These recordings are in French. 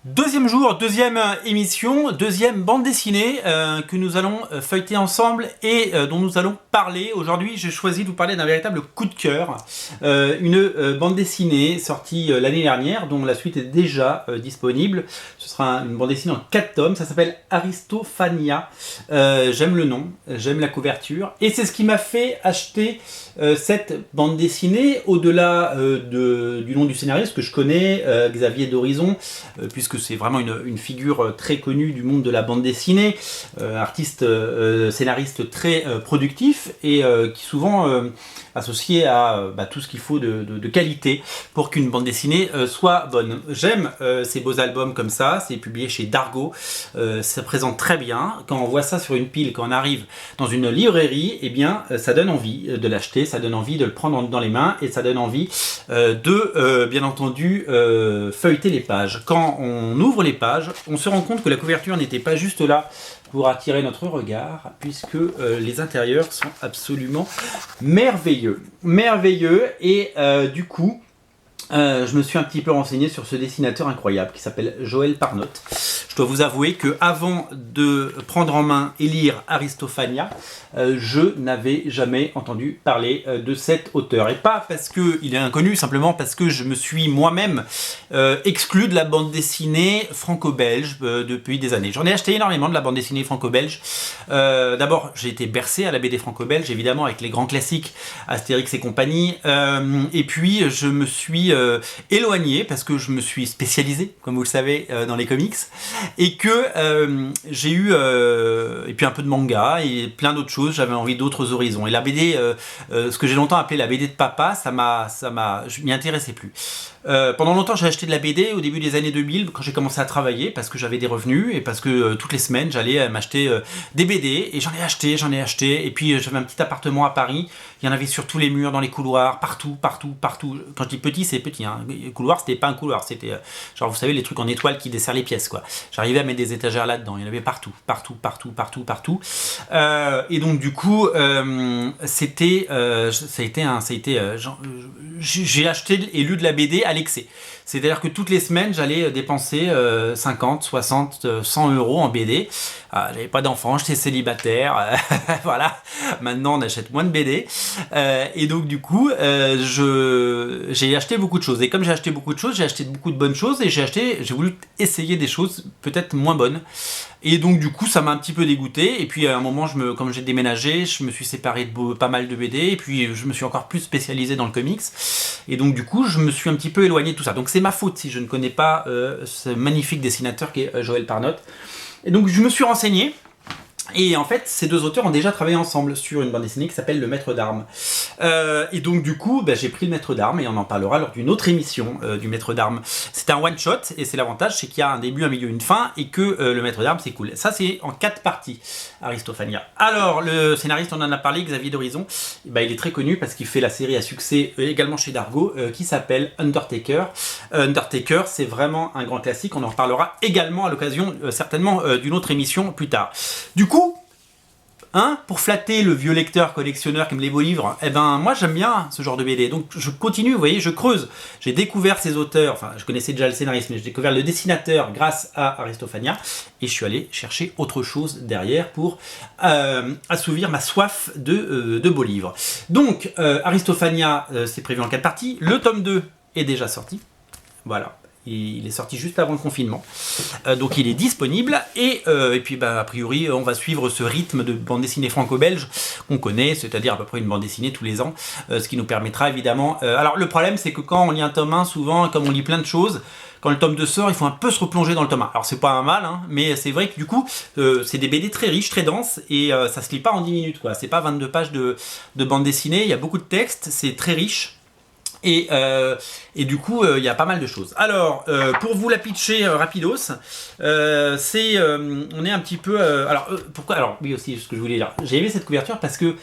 Deuxième jour, deuxième émission, deuxième bande dessinée que nous allons feuilleter ensemble et dont nous allons parler. Aujourd'hui, j'ai choisi de vous parler d'un véritable coup de cœur. Une bande dessinée sortie l'année dernière, dont la suite est déjà disponible. Ce sera une bande dessinée en 4 tomes, ça s'appelle Aristophania. J'aime le nom, j'aime la couverture. Et c'est ce qui m'a fait acheter cette bande dessinée, au-delà du nom du scénariste que je connais, Xavier d'Horizon, puisque c'est vraiment une figure très connue du monde de la bande dessinée, artiste scénariste très productif et qui souvent associé à tout ce qu'il faut de qualité pour qu'une bande dessinée soit bonne. J'aime ces beaux albums comme ça, c'est publié chez Dargaud, ça présente très bien. Quand on voit ça sur une pile, quand on arrive dans une librairie, eh bien ça donne envie de l'acheter, ça donne envie de le prendre dans les mains et ça donne envie de, bien entendu, feuilleter les pages. Quand on ouvre les pages, on se rend compte que la couverture n'était pas juste là pour attirer notre regard, puisque les intérieurs sont absolument merveilleux. Merveilleux, et du coup, je me suis un petit peu renseigné sur ce dessinateur incroyable qui s'appelle Joël Parnotte. Je dois vous avouer que avant de prendre en main et lire Aristophania, je n'avais jamais entendu parler de cet auteur. Et pas parce qu'il est inconnu, simplement parce que je me suis moi-même exclu de la bande dessinée franco-belge depuis des années. J'en ai acheté énormément de la bande dessinée franco-belge. D'abord, j'ai été bercé à la BD franco-belge, évidemment, avec les grands classiques, Astérix et compagnie. Et puis, je me suis éloigné parce que je me suis spécialisé, comme vous le savez, dans les comics. Et que j'ai eu et puis un peu de manga et plein d'autres choses, j'avais envie d'autres horizons. Et la BD, ce que j'ai longtemps appelé la BD de papa, je m'y intéressais plus. Pendant longtemps, j'ai acheté de la BD au début des années 2000 quand j'ai commencé à travailler parce que j'avais des revenus et parce que toutes les semaines j'allais m'acheter des BD et j'en ai acheté. Et puis j'avais un petit appartement à Paris, il y en avait sur tous les murs, dans les couloirs, partout. Quand je dis petit, c'est petit, hein. Le couloir, c'était pas un couloir, c'était genre, vous savez, les trucs en étoile qui desserrent les pièces, quoi. J'arrivais à mettre des étagères là-dedans, il y en avait partout. Et donc du coup, j'ai acheté et lu de la BD à l'excès. C'est-à-dire que toutes les semaines, j'allais dépenser 50, 60, 100 euros en BD. J'avais pas d'enfants, j'étais célibataire. Voilà, maintenant on achète moins de BD. Et donc du coup, j'ai acheté beaucoup de choses. Et comme j'ai acheté beaucoup de choses, j'ai acheté beaucoup de bonnes choses et j'ai voulu essayer des choses peut-être moins bonnes. Et donc du coup, ça m'a un petit peu dégoûté. Et puis à un moment, comme j'ai déménagé, je me suis séparé de pas mal de BD. Et puis je me suis encore plus spécialisé dans le comics. Et donc du coup, je me suis un petit peu éloigné de tout ça. Donc c'est ma faute si je ne connais pas ce magnifique dessinateur qui est Joël Parnotte. Et donc je me suis renseigné. Et en fait, ces deux auteurs ont déjà travaillé ensemble sur une bande dessinée qui s'appelle Le Maître d'Armes. Et donc du coup, j'ai pris Le Maître d'Armes et on en parlera lors d'une autre émission du Maître d'Armes. C'est un one-shot et c'est l'avantage, c'est qu'il y a un début, un milieu, une fin et que Le Maître d'Armes, c'est cool. Ça, c'est en 4 parties, Aristophania. Alors, le scénariste, on en a parlé, Xavier d'Horizon, il est très connu parce qu'il fait la série à succès également chez Dargaud qui s'appelle Undertaker. Undertaker, c'est vraiment un grand classique. On en reparlera également à l'occasion certainement d'une autre émission plus tard. Du coup, pour flatter le vieux lecteur collectionneur qui aime les beaux livres, moi j'aime bien ce genre de BD. Donc je continue, vous voyez, je creuse. J'ai découvert ces auteurs, enfin je connaissais déjà le scénariste, mais j'ai découvert le dessinateur grâce à Aristophania et je suis allé chercher autre chose derrière pour assouvir ma soif de beaux livres. Donc Aristophania, c'est prévu en 4 parties. Le tome 2 est déjà sorti. Voilà. Il est sorti juste avant le confinement, donc il est disponible et puis a priori on va suivre ce rythme de bande dessinée franco-belge qu'on connaît, c'est-à-dire à peu près une bande dessinée tous les ans, ce qui nous permettra évidemment... alors le problème c'est que quand on lit un tome 1, souvent comme on lit plein de choses, quand le tome 2 sort, il faut un peu se replonger dans le tome 1. Alors c'est pas un mal, hein, mais c'est vrai que du coup, c'est des BD très riches, très denses, et ça se lit pas en 10 minutes, quoi. C'est pas 22 pages de bande dessinée, il y a beaucoup de texte, c'est très riche. Et du coup, il y a pas mal de choses. Alors, pour vous la pitcher rapidos, on est un petit peu... pourquoi? Alors, oui aussi, ce que je voulais dire. J'ai aimé cette couverture parce que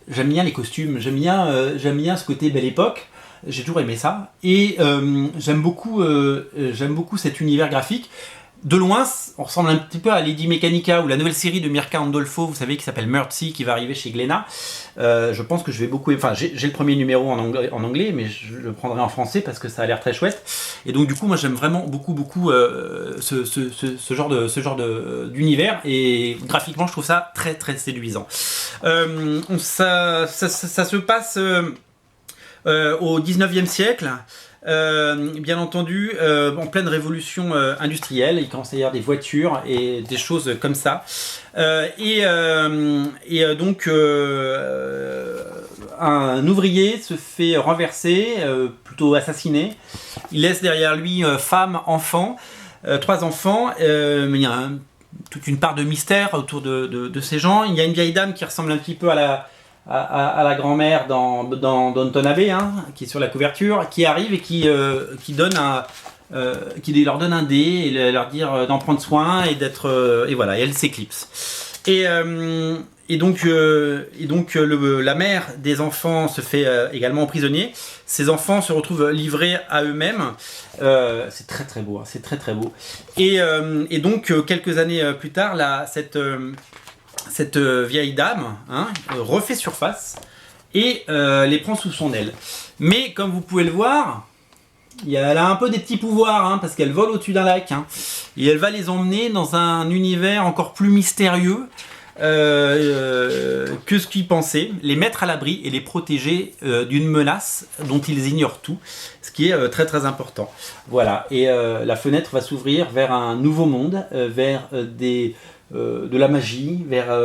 j'aime bien les costumes, j'aime bien ce côté belle époque. J'ai toujours aimé ça. Et j'aime beaucoup cet univers graphique. De loin, on ressemble un petit peu à Lady Mechanica ou la nouvelle série de Mirka Andolfo, vous savez, qui s'appelle Mercy, qui va arriver chez Glénat. Je pense que je vais beaucoup... Enfin, j'ai le premier numéro en anglais, mais je le prendrai en français parce que ça a l'air très chouette. Et donc, du coup, moi, j'aime vraiment beaucoup ce genre d'univers. Et graphiquement, je trouve ça très séduisant. Ça se passe au 19e siècle. Bien entendu, en pleine révolution industrielle, il commence à y avoir des voitures et des choses comme ça. Donc, un ouvrier se fait renverser, plutôt assassiner. Il laisse derrière lui femme, enfant, 3 enfants. Mais il y a toute une part de mystère autour de ces gens. Il y a une vieille dame qui ressemble un petit peu à la grand-mère dans Downton Abbey, hein, qui est sur la couverture, qui arrive et qui leur donne un dé et leur dire d'en prendre soin et d'être et voilà, et elle s'éclipse. Et donc la mère des enfants se fait également emprisonner. Ces enfants se retrouvent livrés à eux-mêmes. C'est très beau, hein, c'est très beau. Et donc quelques années plus tard, cette vieille dame, hein, refait surface et les prend sous son aile. Mais comme vous pouvez le voir, elle a un peu des petits pouvoirs, hein, parce qu'elle vole au-dessus d'un lac, hein, et elle va les emmener dans un univers encore plus mystérieux que ce qu'ils pensaient, les mettre à l'abri et les protéger d'une menace dont ils ignorent tout, ce qui est très important. Voilà, et la fenêtre va s'ouvrir vers un nouveau monde, vers de la magie, vers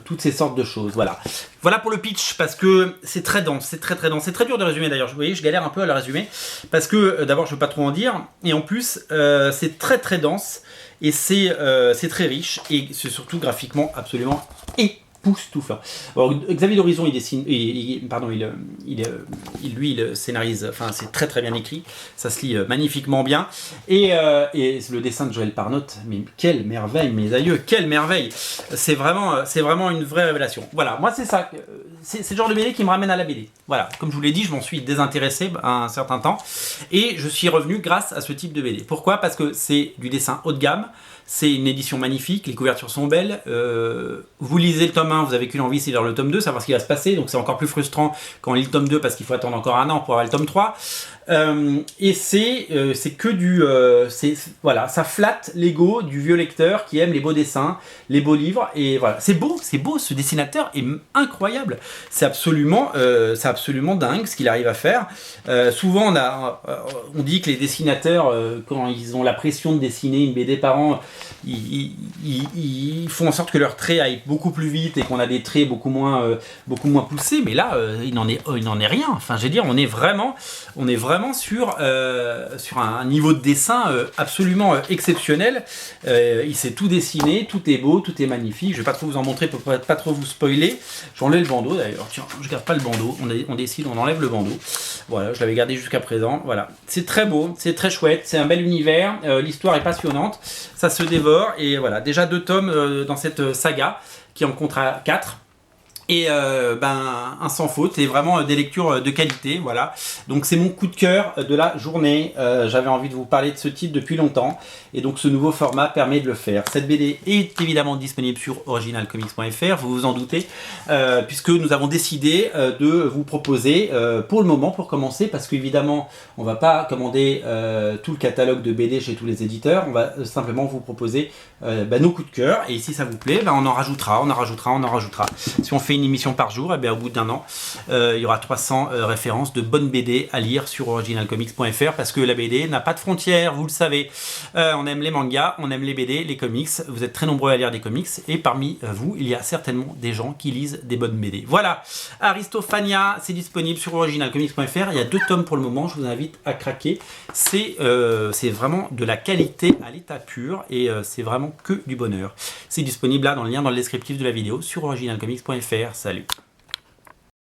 toutes ces sortes de choses. Voilà pour le pitch, parce que c'est très dense, c'est très dense. C'est très dur de résumer d'ailleurs, vous voyez, je galère un peu à le résumer, parce que d'abord je ne veux pas trop en dire, et en plus c'est très dense, et c'est très riche, et c'est surtout graphiquement absolument époustouflant. Alors, Xavier d'Horizon, il dessine, il scénarise, enfin c'est très bien écrit, ça se lit magnifiquement bien, et le dessin de Joël Parnotte, mais quelle merveille, mes aïeux, quelle merveille, c'est vraiment une vraie révélation. Voilà, moi c'est ça, c'est le genre de BD qui me ramène à la BD. Voilà, comme je vous l'ai dit, je m'en suis désintéressé à un certain temps, et je suis revenu grâce à ce type de BD. Pourquoi? Parce que c'est du dessin haut de gamme, c'est une édition magnifique, les couvertures sont belles, vous lisez le tome 1, vous avez qu'une envie, c'est lire le tome 2, savoir ce qui va se passer, donc c'est encore plus frustrant quand on lit le tome 2 parce qu'il faut attendre encore un an pour avoir le tome 3. Et c'est que du... voilà, ça flatte l'ego du vieux lecteur qui aime les beaux dessins, les beaux livres, et voilà, c'est beau, ce dessinateur est incroyable, c'est absolument dingue ce qu'il arrive à faire. Souvent on dit que les dessinateurs, quand ils ont la pression de dessiner une BD par an, ils font en sorte que leurs traits aillent beaucoup plus vite et qu'on a des traits beaucoup moins poussés, mais là il n'en est rien. Enfin, je veux dire, on est vraiment sur un niveau de dessin absolument exceptionnel. Il sait tout dessiner, tout est beau, tout est magnifique. Je vais pas trop vous en montrer pour pas trop vous spoiler. J'enlève le bandeau d'ailleurs. Tiens, je garde pas le bandeau. On décide, on enlève le bandeau. Voilà, je l'avais gardé jusqu'à présent. Voilà, c'est très beau, c'est très chouette, c'est un bel univers. L'histoire est passionnante, ça se dévore, et voilà, déjà 2 tomes dans cette saga qui en comptera 4. Et un sans faute, et vraiment des lectures de qualité, voilà. Donc c'est mon coup de cœur de la journée. J'avais envie de vous parler de ce titre depuis longtemps, et donc ce nouveau format permet de le faire. Cette BD est évidemment disponible sur originalcomics.fr, vous vous en doutez, puisque nous avons décidé de vous proposer, pour le moment, pour commencer, parce qu'évidemment on va pas commander tout le catalogue de BD chez tous les éditeurs, on va simplement vous proposer nos coups de cœur, et si ça vous plaît, on en rajoutera. Si on fait une émission par jour, et bien au bout d'un an, il y aura 300 références de bonnes BD à lire sur originalcomics.fr, parce que la BD n'a pas de frontières, vous le savez. On aime les mangas, on aime les BD, les comics. Vous êtes très nombreux à lire des comics, et parmi vous, il y a certainement des gens qui lisent des bonnes BD. Voilà, Aristophania, c'est disponible sur originalcomics.fr. Il y a 2 tomes pour le moment, je vous invite à craquer. C'est vraiment de la qualité à l'état pur, et c'est vraiment que du bonheur. C'est disponible là dans le lien dans le descriptif de la vidéo sur originalcomics.fr. Salut!